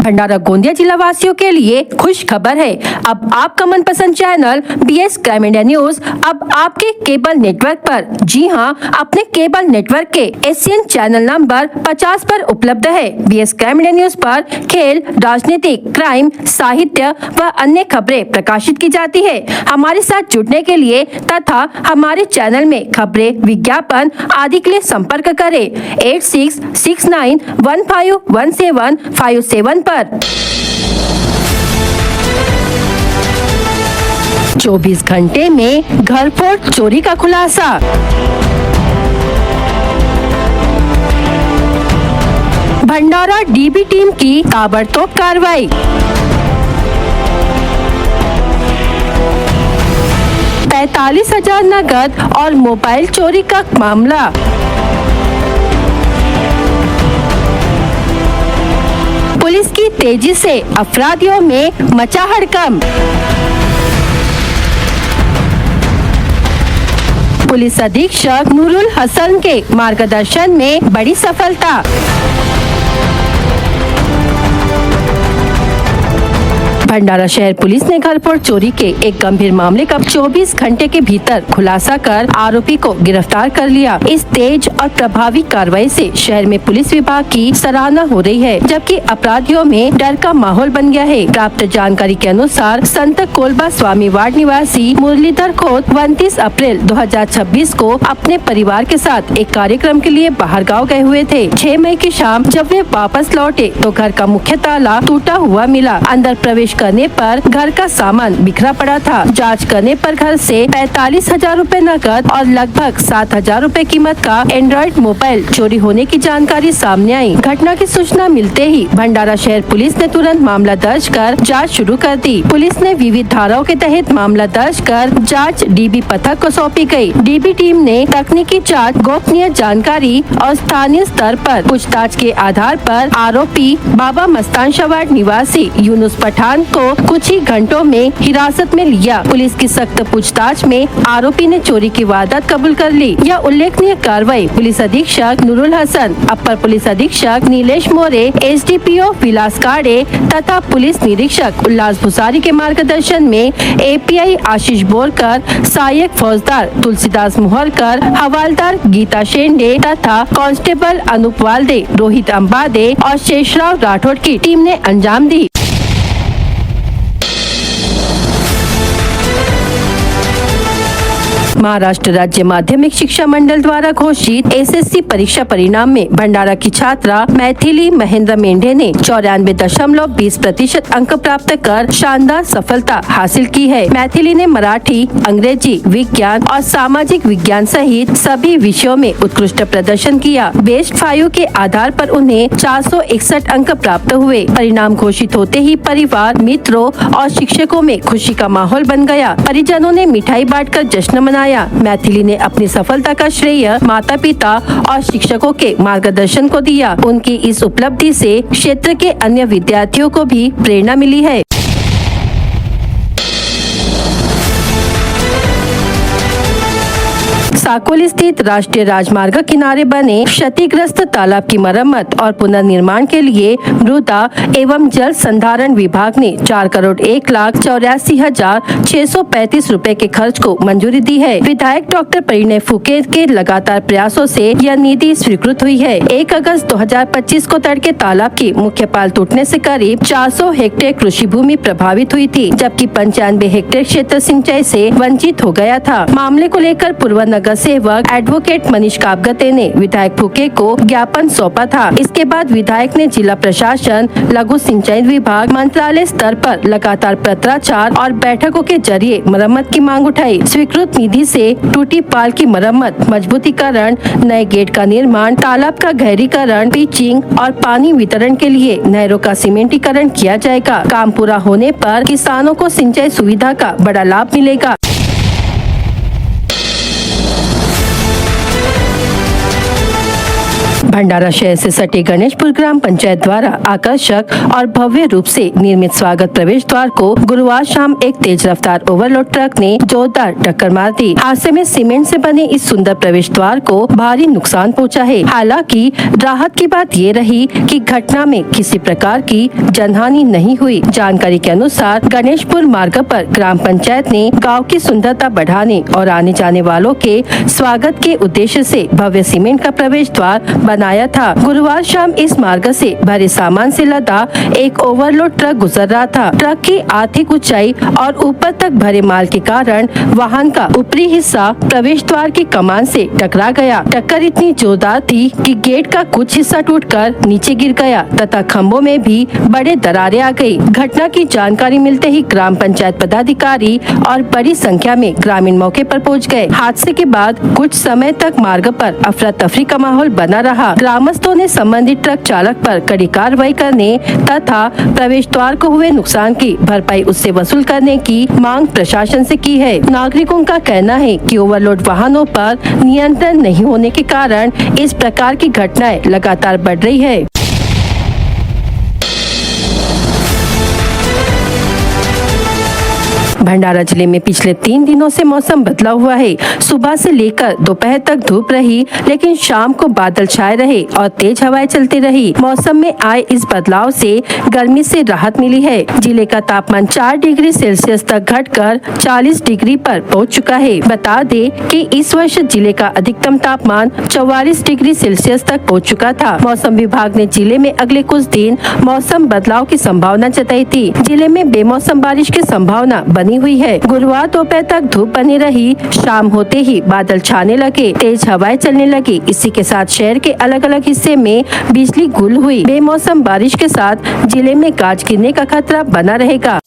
भंडारा गोंदिया जिला वासियों के लिए खुश खबर है। अब आपका मनपसंद channel BS crime India news अब आपके केबल नेटवर्क पर, जी हां, अपने केबल नेटवर्क के एशियन चैनल नंबर 50 पर उपलब्ध है। BS क्राइम इंडिया न्यूज पर खेल, राजनीतिक, क्राइम, साहित्य व अन्य खबरें प्रकाशित की जाती है। हमारे साथ जुड़ने के लिए तथा हमारे चैनल में खबरें, विज्ञापन आदि के लिए संपर्क करें 8669151757 पर। 24 घंटे में घर फोड़ चोरी का खुलासा। भंडारा DB टीम की ताबड़तोड़ कार्रवाई। 45,000 नकद और मोबाइल चोरी का मामला। पुलिस की तेजी से अपराधियों में मचा हड़कंप। पुलिस अधीक्षक नूरुल हसन के मार्गदर्शन में बड़ी सफलता। भंडारा शहर पुलिस ने घर फोड़ चोरी के एक गंभीर मामले का 24 घंटे के भीतर खुलासा कर आरोपी को गिरफ्तार कर लिया। इस तेज और प्रभावी कार्रवाई से शहर में पुलिस विभाग की सराहना हो रही है, जबकि अपराधियों में डर का माहौल बन गया है। प्राप्त जानकारी के अनुसार संत कोलबा स्वामी वार्ड निवासी मुरलीधर खोत 29 अप्रैल 2026 को अपने परिवार के साथ एक कार्यक्रम के लिए बाहर गाँव गए हुए थे। 6 मई की शाम जब वे वापस लौटे तो घर का मुख्य ताला टूटा हुआ मिला। अंदर प्रवेश करने पर घर का सामान बिखरा पड़ा था। जांच करने पर घर से 45,000 रूपए नकद और लगभग 7,000 रूपए कीमत का एंड्रॉइड मोबाइल चोरी होने की जानकारी सामने आई। घटना की सूचना मिलते ही भंडारा शहर पुलिस ने तुरंत मामला दर्ज कर जांच शुरू कर दी। पुलिस ने विविध धाराओं के तहत मामला दर्ज कर जांच DB पथक को सौंपी गई। DB टीम ने तकनीकी जांच, गोपनीय जानकारी और स्थानीय स्तर पर पूछताछ के आधार पर आरोपी बाबा मस्तान शवाड निवासी यूनुस पठान को कुछ ही घंटों में हिरासत में लिया। पुलिस की सख्त पूछताछ में आरोपी ने चोरी की वारदात कबूल कर ली। यह उल्लेखनीय कार्रवाई पुलिस अधीक्षक नूरुल हसन, अपर पुलिस अधीक्षक नीलेश मोरे, SDPO विलास काड़े तथा पुलिस निरीक्षक उल्लास भुसारी के मार्गदर्शन में API आशीष बोरकर, सहायक फौजदार तुलसीदास मोहरकर, हवालदार गीता शेंडे तथा कांस्टेबल अनूप वाल्दे, रोहित अंबादे और शेषराव राठौड़ की टीम ने अंजाम दी। महाराष्ट्र राज्य माध्यमिक शिक्षा मंडल द्वारा घोषित SSC परीक्षा परिणाम में भंडारा की छात्रा मैथिली महेंद्र मेंढे ने 94.20% अंक प्राप्त कर शानदार सफलता हासिल की है। मैथिली ने मराठी, अंग्रेजी, विज्ञान और सामाजिक विज्ञान सहित सभी विषयों में उत्कृष्ट प्रदर्शन किया। बेस्ट 5 के आधार पर उन्हें 461 अंक प्राप्त हुए। परिणाम घोषित होते ही परिवार, मित्रों और शिक्षकों में खुशी का माहौल बन गया। परिजनों ने मिठाई बांटकर जश्न मनाया। मैथिली ने अपनी सफलता का श्रेय माता पिता और शिक्षकों के मार्गदर्शन को दिया। उनकी इस उपलब्धि से क्षेत्र के अन्य विद्यार्थियों को भी प्रेरणा मिली है। साकोल स्थित राष्ट्रीय राजमार्ग किनारे बने क्षतिग्रस्त तालाब की मरम्मत और पुनर्निर्माण के लिए मृदा एवं जल संधारण विभाग ने 4,84,8635 रूपए के खर्च को मंजूरी दी है। विधायक डॉक्टर परिणय फुके के लगातार प्रयासों से यह निधि स्वीकृत हुई है। 1 अगस्त 2025 को तड़के तालाब की मुख्य पाल टूटने से करीब 400 हेक्टेयर कृषि भूमि प्रभावित हुई थी, जबकि 95 हेक्टेयर क्षेत्र सिंचाई से वंचित हो गया था। मामले को लेकर पूर्व नगर सेवक एडवोकेट मनीष काबगते ने विधायक फुके को ज्ञापन सौंपा था। इसके बाद विधायक ने जिला प्रशासन, लघु सिंचाई विभाग, मंत्रालय स्तर पर लगातार पत्राचार और बैठकों के जरिए मरम्मत की मांग उठाई। स्वीकृत निधि से टूटी पाल की मरम्मत, मजबूतीकरण, नए गेट का निर्माण, तालाब का गहरीकरण, पिचिंग और पानी वितरण के लिए नहरों का सीमेंटीकरण किया जाएगा। काम पूरा होने पर किसानों को सिंचाई सुविधा का बड़ा लाभ मिलेगा। भंडारा शहर से सटे गणेशपुर ग्राम पंचायत द्वारा आकर्षक और भव्य रूप से निर्मित स्वागत प्रवेश द्वार को गुरुवार शाम एक तेज रफ्तार ओवरलोड ट्रक ने जोरदार टक्कर मार दी। हादसे में सीमेंट से बने इस सुंदर प्रवेश द्वार को भारी नुकसान पहुंचा है। हालांकि राहत की बात ये रही कि घटना में किसी प्रकार की जनहानि नहीं हुई। जानकारी के अनुसार गणेशपुर मार्ग पर ग्राम पंचायत ने गाँव की सुंदरता बढ़ाने और आने जाने वालों के स्वागत के उद्देश्य से भव्य सीमेंट का प्रवेश द्वार बनाया था। गुरुवार शाम इस मार्ग से भरे सामान से लदा एक ओवरलोड ट्रक गुजर रहा था। ट्रक की आर्थिक ऊंचाई और ऊपर तक भरे माल के कारण वाहन का ऊपरी हिस्सा प्रवेश द्वार की कमान से टकरा गया। टक्कर इतनी जोरदार थी कि गेट का कुछ हिस्सा टूटकर नीचे गिर गया तथा खंभों में भी बड़े दरारें आ गई। घटना की जानकारी मिलते ही ग्राम पंचायत पदाधिकारी और बड़ी संख्या में ग्रामीण मौके पर पहुंच गए। हादसे के बाद कुछ समय तक मार्ग पर अफरा तफरी का माहौल बना रहा। ग्रामस्थों ने संबंधित ट्रक चालक पर कड़ी कार्रवाई करने तथा प्रवेश द्वार को हुए नुकसान की भरपाई उससे वसूल करने की मांग प्रशासन से की है। नागरिकों का कहना है कि ओवरलोड वाहनों पर नियंत्रण नहीं होने के कारण इस प्रकार की घटनाएं लगातार बढ़ रही है। भंडारा जिले में पिछले 3 दिनों से मौसम बदला हुआ है। सुबह से लेकर दोपहर तक धूप रही, लेकिन शाम को बादल छाए रहे और तेज हवाएं चलती रही। मौसम में आए इस बदलाव से गर्मी से राहत मिली है। जिले का तापमान 4 डिग्री सेल्सियस तक घटकर 40 डिग्री पर पहुंच चुका है। बता दें कि इस वर्ष जिले का अधिकतम तापमान 44 डिग्री सेल्सियस तक पहुंच चुका था। मौसम विभाग ने जिले में अगले कुछ दिन मौसम बदलाव की संभावना जताई थी। जिले में बेमौसम बारिश की संभावना बनी हुई है। गुरुवार दोपहर तक धूप बनी रही, शाम होते ही बादल छाने लगे, तेज हवाएं चलने लगी। इसी के साथ शहर के अलग अलग हिस्से में बिजली गुल हुई। बेमौसम बारिश के साथ जिले में गाज गिरने का खतरा बना रहेगा।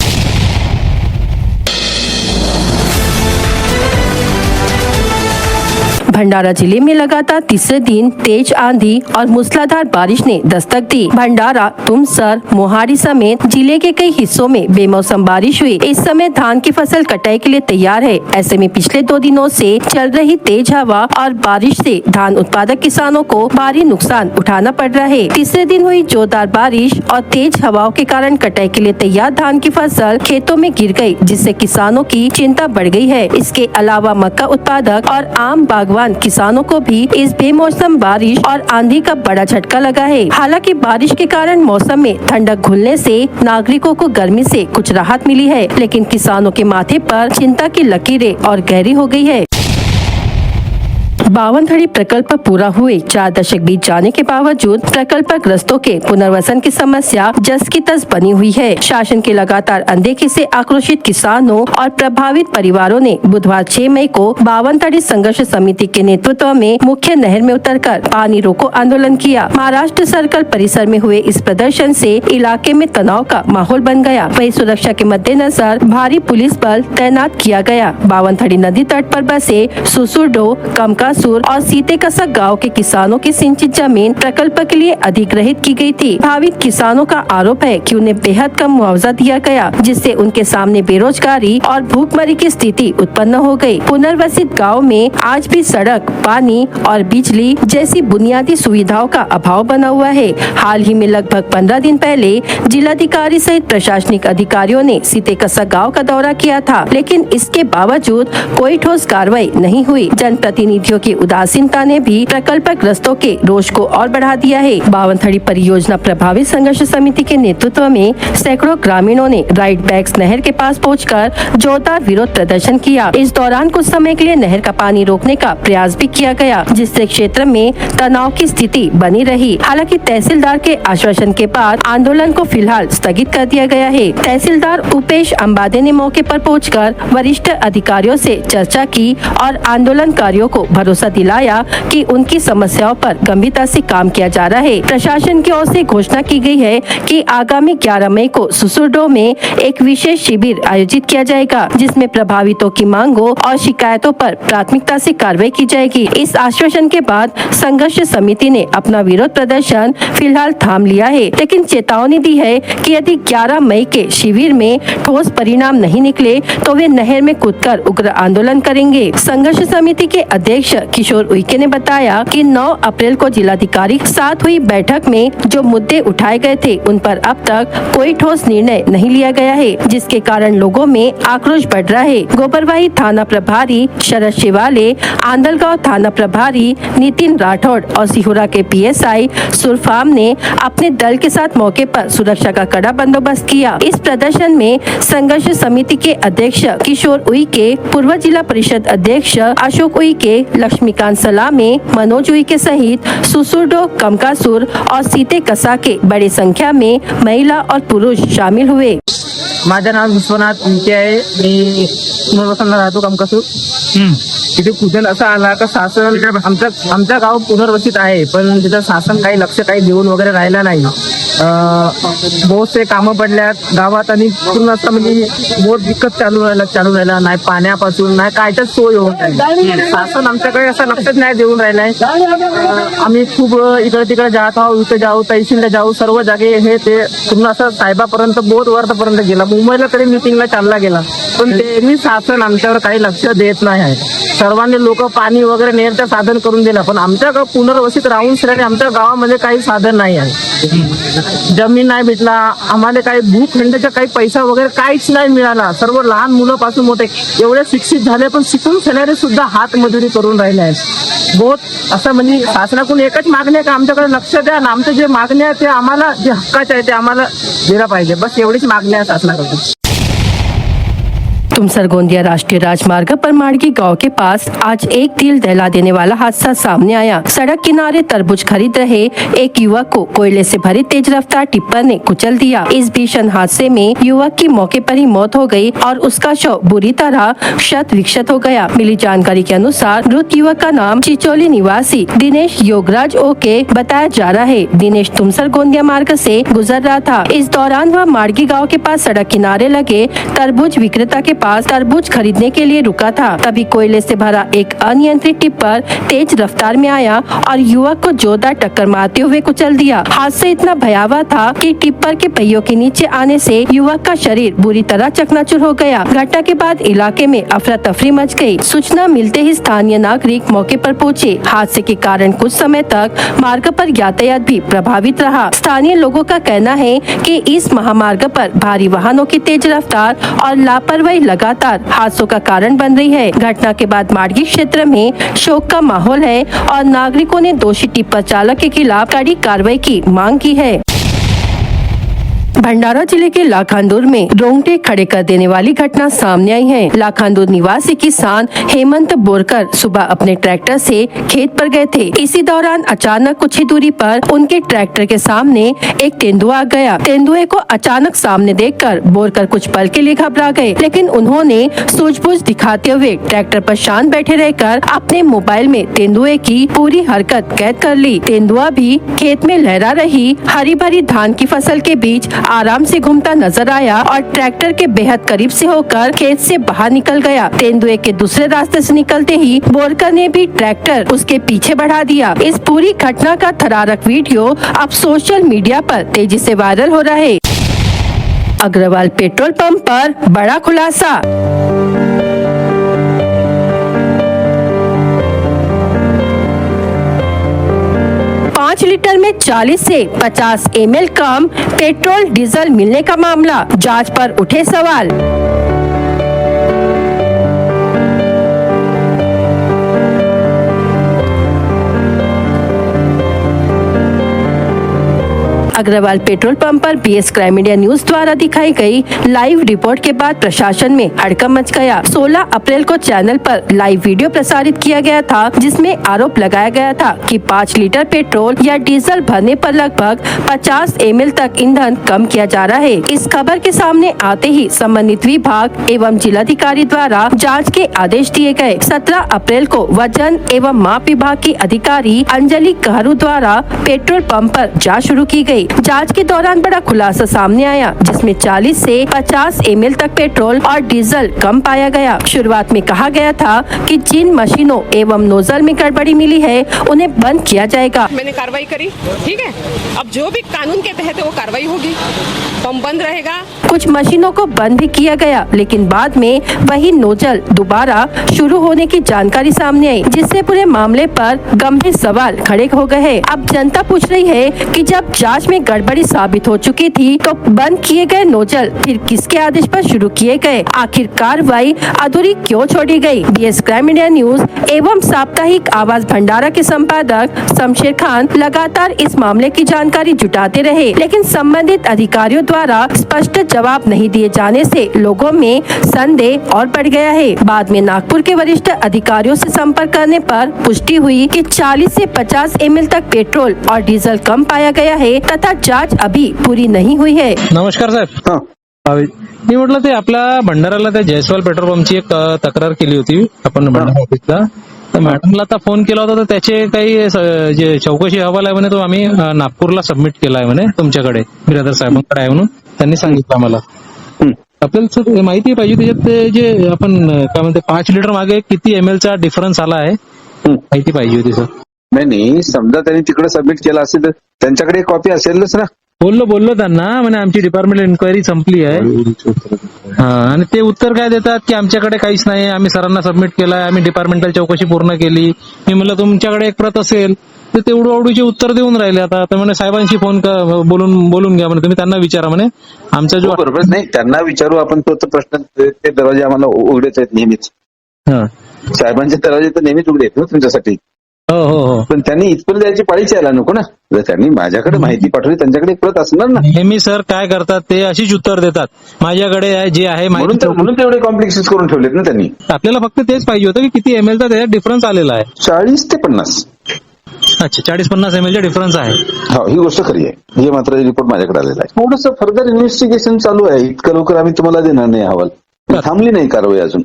भंडारा जिले में लगातार तीसरे दिन तेज आंधी और मूसलाधार बारिश ने दस्तक दी। भंडारा, तुमसर, मोहाली समेत जिले के कई हिस्सों में बेमौसम बारिश हुई। इस समय धान की फसल कटाई के लिए तैयार है। ऐसे में पिछले 2 दिनों से चल रही तेज हवा और बारिश से धान उत्पादक किसानों को भारी नुकसान उठाना पड़ रहा है। तीसरे दिन हुई जोरदार बारिश और तेज हवाओं के कारण कटाई के लिए तैयार धान की फसल खेतों में गिर गयी, जिससे किसानों की चिंता बढ़ गयी है। इसके अलावा मक्का उत्पादक और आम बागवान किसानों को भी इस बेमौसम बारिश और आंधी का बड़ा झटका लगा है। हालांकि बारिश के कारण मौसम में ठंडक घुलने से नागरिकों को गर्मी से कुछ राहत मिली है, लेकिन किसानों के माथे पर चिंता की लकीरें और गहरी हो गई है। बावनथड़ी प्रकल्प पूरा हुए 4 दशक बीत जाने के बावजूद प्रकल्पग्रस्तों के पुनर्वसन की समस्या जस की तस बनी हुई है। शासन के लगातार अनदेखी से आक्रोशित किसानों और प्रभावित परिवारों ने बुधवार 6 मई को बावनथड़ी संघर्ष समिति के नेतृत्व में मुख्य नहर में उतरकर पानी रोको आंदोलन किया। महाराष्ट्र सर्कल परिसर में हुए इस प्रदर्शन से इलाके में तनाव का माहौल बन गया। वहीं सुरक्षा के मद्देनजर भारी पुलिस बल तैनात किया गया। बावनथड़ी नदी तट पर बसे सुसुरडो, कमकासुर और सीतेकसा गांव के किसानों की सिंचित जमीन प्रकल्प के लिए अधिग्रहित की गई थी। प्रभावित किसानों का आरोप है कि उन्हें बेहद कम मुआवजा दिया गया, जिससे उनके सामने बेरोजगारी और भूखमरी की स्थिति उत्पन्न हो गई। पुनर्वसित गांव में आज भी सड़क, पानी और बिजली जैसी बुनियादी सुविधाओं का अभाव बना हुआ है। हाल ही में लगभग 15 दिन पहले जिलाधिकारी सहित प्रशासनिक अधिकारियों ने सीतेकसा गाँव का दौरा किया था, लेकिन इसके बावजूद कोई ठोस कार्रवाई नहीं हुई। जनप्रतिनिधियों की उदासीनता ने भी प्रकल्पग्रस्तों के रोष को और बढ़ा दिया है। बावनथड़ी परियोजना प्रभावित संघर्ष समिति के नेतृत्व में सैकड़ों ग्रामीणों ने राइट बैक्स नहर के पास पहुंचकर जोरदार विरोध प्रदर्शन किया। इस दौरान कुछ समय के लिए नहर का पानी रोकने का प्रयास भी किया गया, जिससे क्षेत्र में तनाव की स्थिति बनी रही। हालांकि तहसीलदार के आश्वासन के बाद आंदोलन को फिलहाल स्थगित कर दिया गया है। तहसीलदार उपेश अंबादे ने मौके पर पहुंचकर वरिष्ठ अधिकारियों से चर्चा की और आंदोलनकारियों को भरोसा दिलाया कि उनकी समस्याओं पर गंभीरता से काम किया जा रहा है। प्रशासन की ओर से घोषणा की गई है कि आगामी 11 मई को सुसुरडो में एक विशेष शिविर आयोजित किया जाएगा, जिसमें प्रभावितों की मांगों और शिकायतों पर प्राथमिकता से कार्रवाई की जाएगी। इस आश्वासन के बाद संघर्ष समिति ने अपना विरोध प्रदर्शन फिलहाल थाम लिया है, लेकिन चेतावनी दी है कि यदि 11 मई के शिविर में ठोस परिणाम नहीं निकले तो वे नहर में कूदकर उग्र आंदोलन करेंगे। संघर्ष समिति के अध्यक्ष किशोर उइके ने बताया कि 9 अप्रैल को जिलाधिकारी के साथ हुई बैठक में जो मुद्दे उठाए गए थे उन पर अब तक कोई ठोस निर्णय नहीं लिया गया है, जिसके कारण लोगों में आक्रोश बढ़ रहा है। गोबरवाही थाना प्रभारी शरद शिवाले, आंदलगांव थाना प्रभारी नितिन राठौड़ और सिहुरा के PSI सुरफाम ने अपने दल के साथ मौके पर सुरक्षा का कड़ा बंदोबस्त किया। इस प्रदर्शन में संघर्ष समिति के अध्यक्ष किशोर उइके, पूर्व जिला परिषद अध्यक्ष अशोक उइके, लक्ष्मीकांत सलामे, मनोज उइके सहित सुसुरडो, कमकासुर और सीते कसा के बड़ी संख्या में महिला और पुरुष शामिल हुए। माझं नाव विश्वनाथ उइके आहे। मी पुनर्वसनला राहतो कमकासूर। तिथे कुठे असं आला का शासन आमच्या गाव पुनर्वसित आहे, पण तिथं शासन काही लक्ष काही देऊन वगैरे राहिला नाही। बहुत से कामं पडल्यात गावात आणि पूर्ण असं म्हणजे बहुत दिक्कत चालू राहिला नाही, पाण्यापासून नाही कायच्याच सोय होत नाही। शासन आमच्याकडे असं लक्षच नाही देऊन राहिलाय। आम्ही खूप इकडे तिकडे जात आहोत, इथे जाऊ, तहसीलला जाऊ, सर्व जागे हे ते पूर्ण असं साहेबापर्यंत बहुत वरपर्यंत गेला, मुंबईला तरी मीटिंगला चालला गेला, पण त्यांनी शासन आमच्यावर काही लक्ष देत नाही आहे। सर्वांनी लोक पाणी वगैरे नेरचं साधन करून दिलं, पण आमच्या गाव पुनर्वसित राहून सगळ्यांनी आमच्या गावामध्ये काही साधन नाही आहे। जमीन नाही भेटला आम्हाला, काही भूखंडाचा काही पैसा वगैरे काहीच नाही मिळाला। सर्व लहान मुलापासून मोठे एवढे शिक्षित झाले, पण शिकून सगळे सुद्धा हात मजुरी करून राहिले आहेत। बहुत असं म्हणजे शासनाकडून एकच मागणी आहे की आमच्याकडे लक्ष द्या आणि आमचे जे मागणी आहे ते आम्हाला जे हक्काचे आहे ते आम्हाला दिलं पाहिजे, बस एवढीच मागणी आहे शासनाकडून। तुमसर गोंदिया राष्ट्रीय राजमार्ग पर माड़गी गांव के पास आज एक दिल दहला देने वाला हादसा सामने आया। सड़क किनारे तरबूज खरीद रहे एक युवक को कोयले से भरी तेज रफ्तार टिप्पर ने कुचल दिया। इस भीषण हादसे में युवक की मौके पर ही मौत हो गई और उसका शव बुरी तरह क्षत विक्षत हो गया। मिली जानकारी के अनुसार मृत युवक का नाम चिचोली निवासी दिनेश योगराज ओके बताया जा रहा है। दिनेश तुमसर गोंदिया मार्ग से गुजर रहा था। इस दौरान वह माड़गी गाँव के पास सड़क किनारे लगे तरबूज विक्रेता के पास तरबूज खरीदने के लिए रुका था। तभी कोयले से भरा एक अनियंत्रित टिप्पर तेज रफ्तार में आया और युवक को जोरदार टक्कर मारते हुए कुचल दिया। हादसा इतना भयावह था कि टिप्पर के पहियों के नीचे आने से युवक का शरीर बुरी तरह चकनाचूर हो गया। घटना के बाद इलाके में अफरा तफरी मच गई। सूचना मिलते ही स्थानीय नागरिक मौके पर पहुंचे। हादसे के कारण कुछ समय तक मार्ग पर यातायात भी प्रभावित रहा। स्थानीय लोगों का कहना है कि इस महामार्ग पर भारी वाहनों की तेज रफ्तार और लापरवाही लगातार हादसों का कारण बन रही है। घटना के बाद माड़गी क्षेत्र में शोक का माहौल है और नागरिकों ने दोषी टिप्पर चालक के खिलाफ कड़ी कार्रवाई की मांग की है। भंडारा जिले के लाखांदूर में रोंगटे खड़े कर देने वाली घटना सामने आई है। लाखांदूर निवासी किसान हेमंत बोरकर सुबह अपने ट्रैक्टर से खेत पर गए थे। इसी दौरान अचानक कुछ ही दूरी पर उनके ट्रैक्टर के सामने एक तेंदुआ आ गया। तेंदुए को अचानक सामने देखकर बोरकर कुछ पल के लिए घबरा गए, लेकिन उन्होंने सूझबूझ दिखाते हुए ट्रैक्टर पर शांत बैठे रहकर अपने मोबाइल में तेंदुए की पूरी हरकत कैद कर ली। तेंदुआ भी खेत में लहरा रही हरी भरी धान की फसल के बीच आराम से घूमता नजर आया और ट्रैक्टर के बेहद करीब से होकर खेत से बाहर निकल गया। तेंदुए के दूसरे रास्ते से निकलते ही बोरकर ने भी ट्रैक्टर उसके पीछे बढ़ा दिया। इस पूरी घटना का थरारक वीडियो अब सोशल मीडिया पर तेजी से वायरल हो रहा है। अग्रवाल पेट्रोल पंप पर बड़ा खुलासा। 5 लीटर में 40 से 50 ml कम पेट्रोल डीजल मिलने का मामला, जांच पर उठे सवाल। अग्रवाल पेट्रोल पंप पर BS क्राइम इंडिया न्यूज द्वारा दिखाई गई लाइव रिपोर्ट के बाद प्रशासन में हड़कंप मच गया। 16 अप्रैल को चैनल पर लाइव वीडियो प्रसारित किया गया था, जिसमें आरोप लगाया गया था कि 5 लीटर पेट्रोल या डीजल भरने पर लगभग 50 ml तक ईंधन कम किया जा रहा है। इस खबर के सामने आते ही संबंधित विभाग एवं जिलाधिकारी द्वारा जाँच के आदेश दिए गए। 17 अप्रैल को वजन एवं माप विभाग की अधिकारी अंजलि कहरू द्वारा पेट्रोल पंप पर जाँच शुरू की गयी। जांच के दौरान बड़ा खुलासा सामने आया, जिसमें 40 से 50 ml तक पेट्रोल और डीजल कम पाया गया। शुरुआत में कहा गया था कि जिन मशीनों एवं नोजल में गड़बड़ी मिली है उन्हें बंद किया जाएगा। मैंने कार्रवाई करी, ठीक है। अब जो भी कानून के तहत वो कार्रवाई होगी, पंप बंद रहेगा। कुछ मशीनों को बंद भी किया गया, लेकिन बाद में वही नोजल दोबारा शुरू होने की जानकारी सामने आई, जिससे पूरे मामले पर गंभीर सवाल खड़े हो गए हैं। अब जनता पूछ रही है कि जब जांच में गड़बड़ी साबित हो चुकी थी तो बंद किए गए नोजल फिर किसके आदेश पर शुरू किए गए? आखिर कार्रवाई अधूरी क्यों छोड़ी गई? बीएस क्राइम इंडिया न्यूज एवं साप्ताहिक आवाज भंडारा के संपादक शमशेर खान लगातार इस मामले की जानकारी जुटाते रहे, लेकिन संबंधित अधिकारियों द्वारा स्पष्ट जवाब नहीं दिए जाने से लोगों में संदेह और बढ़ गया है। बाद में नागपुर के वरिष्ठ अधिकारियों से संपर्क करने पर पुष्टि हुई कि 40 से 50 ml तक पेट्रोल और डीजल कम पाया गया है तथा जांच अभी पूरी नहीं हुई है। नमस्कार साहेब. मी म्हटलं ते आपल्या भंडाराला त्या जयस्वाल पेट्रोल पंपची एक तक्रार केली होती आपण भंडारा ऑफिसला. तर मॅडमला आता फोन केला होता तर त्याचे काही जे चौकशी अहवाल आहे म्हणे तो आम्ही नागपूरला सबमिट केला आहे म्हणे तुमच्याकडे बिरादर साहेबांकडे आहे म्हणून त्यांनी सांगितलं आम्हाला. आपल्याला सर माहिती पाहिजे त्याच्यात ते जे आपण काय म्हणते 5 लिटर मागे किती ml चा डिफरन्स आला आहे माहिती पाहिजे होती सर. नाही समजा त्यांनी तिकडे सबमिट केला असेल तर त्यांच्याकडे कॉपी असेलच ना. बोललो त्यांना म्हणजे आमची डिपार्टमेंट इन्क्वायरी संपली आहे. आणि ते उत्तर काय देतात की आमच्याकडे काहीच नाही, आम्ही सरांना सबमिट केलाय, आम्ही डिपार्टमेंटल चौकशी पूर्ण केली. मी म्हणलं तुमच्याकडे एक प्रत असेल तर तेवढं आवडीचे उत्तर देऊन राहिले. आता तर म्हणे साहेबांशी फोन बोलून घ्या म्हणे, तुम्ही त्यांना विचारा म्हणे. आमचा जो बरोबर नाही त्यांना विचारू आपण तो प्रश्न. ते दरवाजे आम्हाला उघडेच आहेत नेहमीच. साहेबांचे दरवाजे तर नेहमीच उघडे आहेत तुमच्यासाठी. हो. पण त्यांनी इथपर्यंत द्यायची पाळीच यायला नको ना. जर त्यांनी माझ्याकडे माहिती पाठवली त्यांच्याकडे एक प्रत असणार ना. नेहमी सर काय करतात ते अशीच उत्तर देतात, माझ्याकडे जे आहे माहिती. म्हणून तेवढे कॉम्प्लेक्सेस करून ठेवलेत ना त्यांनी. आपल्याला फक्त तेच पाहिजे होतं की किती ml चा त्याच्यात डिफरन्स आलेला आहे. 40 ते 50. अच्छा 40-50 ml चा डिफरन्स आहे. हो ही गोष्ट खरी आहे. हे मात्र रिपोर्ट माझ्याकडे आलेला आहे. थोडंसं फर्दर इन्व्हेस्टिगेशन चालू आहे. इतकं लवकर आम्ही तुम्हाला देणार नाही अहवाल. थांबली नाही कारवाई अजून.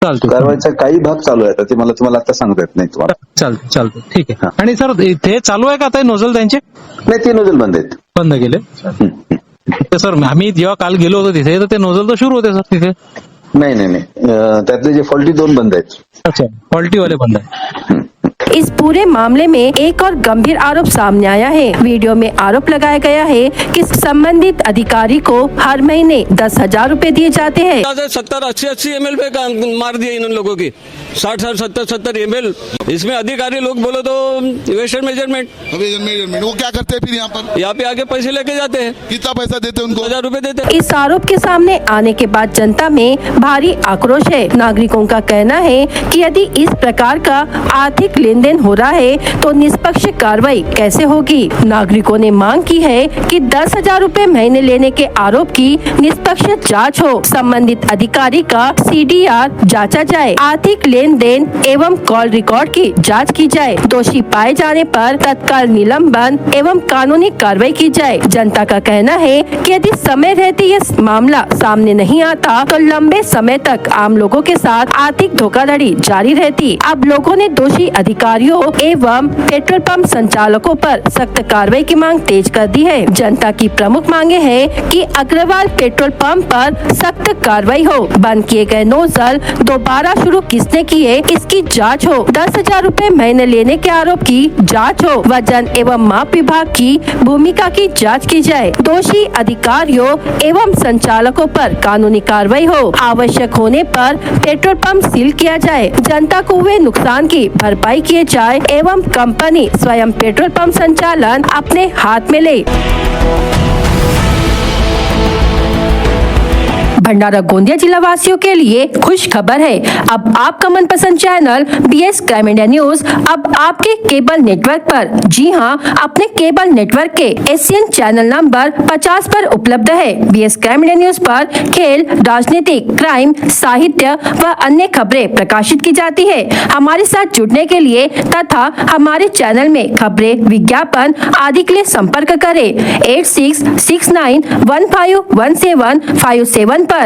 चालतो. कारवाईचा काही भाग चालू आहे. ते तुम्हाला आता सांगता येत नाही तुम्हाला. चालतो ठीक आहे. आणि सर ते चालू आहे का आता नोझल त्यांचे? नाही ते नोजल बंद आहेत. बंद केले सर. आम्ही जेव्हा काल गेलो होतो तिथे तर ते नोझल तर सुरू होते सर तिथे. नाही त्यातले जे फॉल्टी 2 बंद आहेत. अच्छा फॉल्टी वाले बंद आहे. इस पूरे मामले में एक और गंभीर आरोप सामने आया है। वीडियो में आरोप लगाया गया है कि संबंधित अधिकारी को हर महीने 10,000 रुपए दिए जाते हैं। 70-80 ml पे मार दिए इन लोगों की. 60-70 ml. इसमें अधिकारी लोग बोलो तो वेस्टर्न मेजरमेंट वो क्या करते हैं फिर यहाँ पे आके पैसे लेके जाते हैं. कितना पैसा देते हैं उनको? 1000 रुपए देते हैं. इस आरोप के सामने आने के बाद जनता में भारी आक्रोश है। नागरिकों का कहना है कि यदि इस प्रकार का आर्थिक लेनदेन हो रहा है तो निष्पक्ष कार्रवाई कैसे होगी। नागरिकों ने मांग की है कि 10,000 रुपए महीने लेने के आरोप की निष्पक्ष जांच हो। संबंधित अधिकारी का CDR जांचा जाए, आर्थिक लेन देन एवं कॉल रिकॉर्ड की जांच की जाए। दोषी पाए जाने पर तत्काल निलंबन एवं कानूनी कार्रवाई की जाए। जनता का कहना है कि यदि समय रहते यह मामला सामने नहीं आता तो लंबे समय तक आम लोगों के साथ आर्थिक धोखाधड़ी जारी रहती। अब लोगों ने दोषी अधिकारियों एवं पेट्रोल पंप संचालकों पर सख्त कार्रवाई की मांग तेज कर दी है। जनता की प्रमुख मांगे हैं कि अग्रवाल पेट्रोल पंप पर सख्त कार्रवाई हो, बंद किए गए नोजल दोबारा शुरू किसने किए इसकी जांच हो, 10,000 रुपए महीने लेने के आरोप की जांच हो, वजन एवं माप विभाग की भूमिका की जांच की जाए। दोषी अधिकारियों एवं संचालकों पर कानूनी कार्रवाई हो, आवश्यक होने पर पेट्रोल पंप सील किया जाए, जनता को हुए नुकसान की भरपाई किए जाए एवं कंपनी स्वयं पेट्रोल पंप संचालन अपने हाथ में ले। भंडारा गोंदिया जिला वासियों के लिए खुश खबर है। अब आपका मनपसंद channel BS crime India news अब आपके केबल नेटवर्क पर, जी हां, अपने केबल नेटवर्क के SCN चैनल नंबर 50 पर उपलब्ध है। BS क्राइम इंडिया न्यूज पर खेल, राजनीतिक, क्राइम, साहित्य व अन्य खबरें प्रकाशित की जाती है। हमारे साथ जुड़ने के लिए तथा हमारे चैनल में खबरें, विज्ञापन आदि के लिए संपर्क करें 8669151757 पर।